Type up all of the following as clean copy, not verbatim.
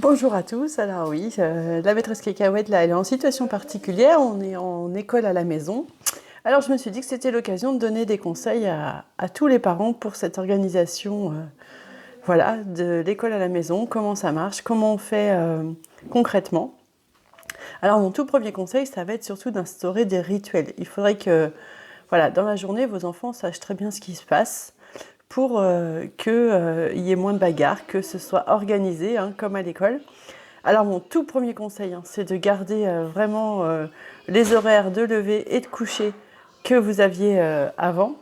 Bonjour à tous, alors oui, la maîtresse Cacahuète là, elle est en situation particulière, on est en école à la maison. Alors je me suis dit que c'était l'occasion de donner des conseils à tous les parents pour cette organisation voilà, de l'école à la maison, comment ça marche, comment on fait concrètement. Alors mon tout premier conseil, ça va être surtout d'instaurer des rituels. Il faudrait que voilà, dans la journée, vos enfants sachent très bien ce qui se passe pour qu'il y ait moins de bagarres, que ce soit organisé hein, comme à l'école. Alors mon tout premier conseil, hein, c'est de garder vraiment les horaires de lever et de coucher que vous aviez avant.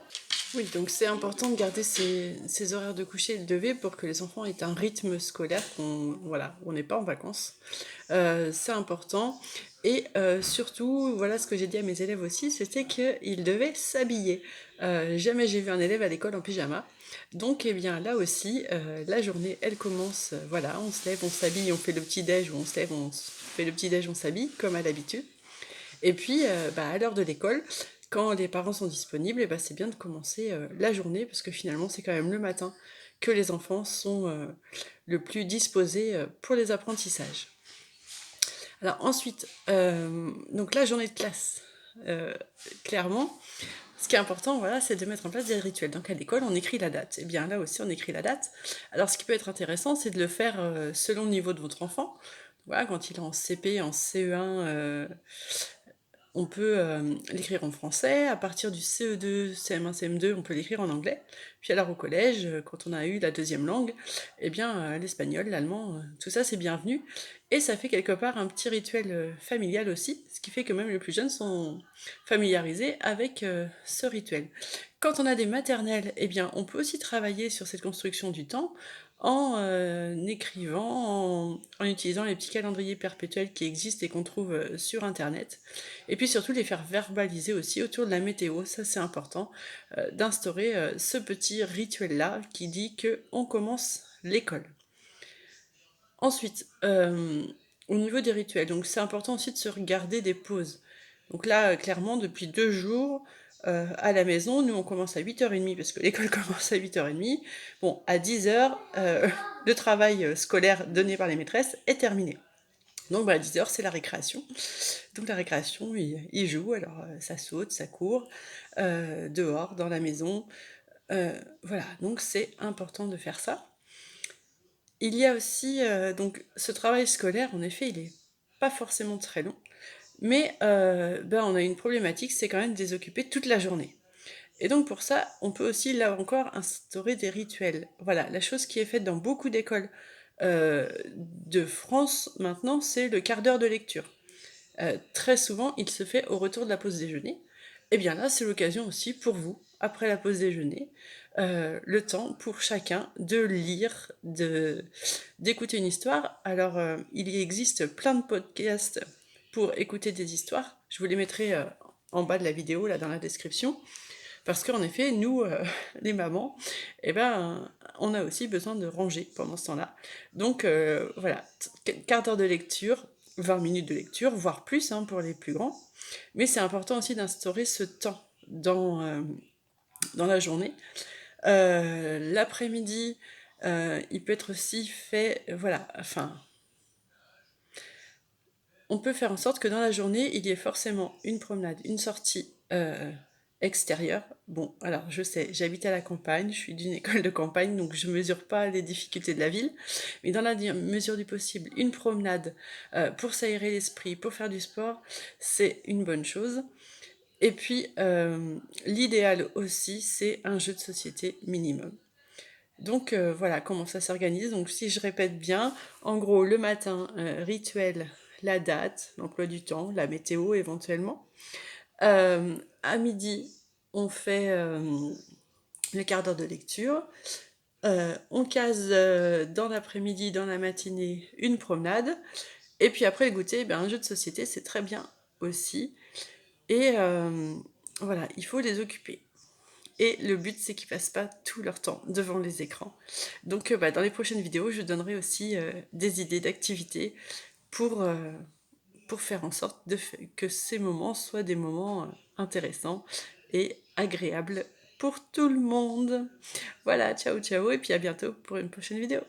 Oui, donc c'est important de garder ces horaires de coucher et de lever pour que les enfants aient un rythme scolaire, voilà, on n'est pas en vacances. C'est important. Et surtout, voilà ce que j'ai dit à mes élèves aussi, c'était qu'ils devaient s'habiller. Jamais j'ai vu un élève à l'école en pyjama. Donc, eh bien, là aussi, la journée, elle commence, voilà, on se lève, on s'habille, on fait le petit-déj, ou on se lève, on fait le petit-déj, on s'habille, comme à l'habitude. Et puis, à l'heure de l'école, quand les parents sont disponibles, eh ben, c'est bien de commencer la journée, parce que finalement, c'est quand même le matin que les enfants sont le plus disposés pour les apprentissages. Alors ensuite, donc la journée de classe, clairement, ce qui est important, voilà, c'est de mettre en place des rituels. Donc à l'école, on écrit la date. Et bien là aussi, on écrit la date. Alors ce qui peut être intéressant, c'est de le faire selon le niveau de votre enfant. Voilà, quand il est en CP, en CE1, on peut l'écrire en français. À partir du CE2, CM1, CM2, on peut l'écrire en anglais. Puis alors au collège, quand on a eu la deuxième langue, eh bien l'espagnol, l'allemand, tout ça c'est bienvenu. Et ça fait quelque part un petit rituel familial aussi, ce qui fait que même les plus jeunes sont familiarisés avec ce rituel. Quand on a des maternelles, eh bien on peut aussi travailler sur cette construction du temps en écrivant, en utilisant les petits calendriers perpétuels qui existent et qu'on trouve sur Internet. Et puis surtout les faire verbaliser aussi autour de la météo, ça c'est important, d'instaurer ce petit rituel-là qui dit qu'on commence l'école. Ensuite, au niveau des rituels, donc c'est important aussi de se regarder des pauses. Donc là, clairement, depuis 2 jours, à la maison, nous on commence à 8h30 parce que l'école commence à 8h30. Bon, à 10h, le travail scolaire donné par les maîtresses est terminé. Donc à 10h, c'est la récréation. Donc la récréation, il joue, alors ça saute, ça court, dehors, dans la maison. Voilà, donc c'est important de faire ça. Il y a aussi donc ce travail scolaire, en effet, il n'est pas forcément très long, mais on a une problématique, c'est quand même de les occuper toute la journée. Et donc pour ça, on peut aussi, là encore, instaurer des rituels. Voilà, la chose qui est faite dans beaucoup d'écoles de France maintenant, c'est le quart d'heure de lecture. Très souvent, il se fait au retour de la pause déjeuner. Et bien là, c'est l'occasion aussi pour vous, après la pause déjeuner, le temps pour chacun de lire, d'écouter une histoire. Alors, il y existe plein de podcasts pour écouter des histoires. Je vous les mettrai en bas de la vidéo, là, dans la description. Parce qu'en effet, nous, les mamans, eh ben, on a aussi besoin de ranger pendant ce temps-là. Donc voilà, quart d'heure de lecture, 20 minutes de lecture, voire plus hein, pour les plus grands. Mais c'est important aussi d'instaurer ce temps dans la journée. L'après-midi, il peut être aussi fait, voilà, enfin, on peut faire en sorte que dans la journée, il y ait forcément une promenade, une sortie extérieure. Bon, alors je sais, j'habite à la campagne, je suis d'une école de campagne, donc je ne mesure pas les difficultés de la ville, mais dans la mesure du possible, une promenade pour s'aérer l'esprit, pour faire du sport, c'est une bonne chose. Et puis, l'idéal aussi, c'est un jeu de société minimum. Donc voilà comment ça s'organise. Donc si je répète bien, en gros le matin, rituel, la date, l'emploi du temps, la météo éventuellement. À midi, on fait le quart d'heure de lecture. On case dans l'après-midi, dans la matinée, une promenade. Et puis après le goûter, ben, un jeu de société, c'est très bien aussi. Et voilà, il faut les occuper. Et le but, c'est qu'ils passent pas tout leur temps devant les écrans. Donc, dans les prochaines vidéos, je donnerai aussi des idées d'activités pour, euh, pour faire en sorte que ces moments soient des moments intéressants et agréables pour tout le monde. Voilà, ciao ciao, et puis à bientôt pour une prochaine vidéo.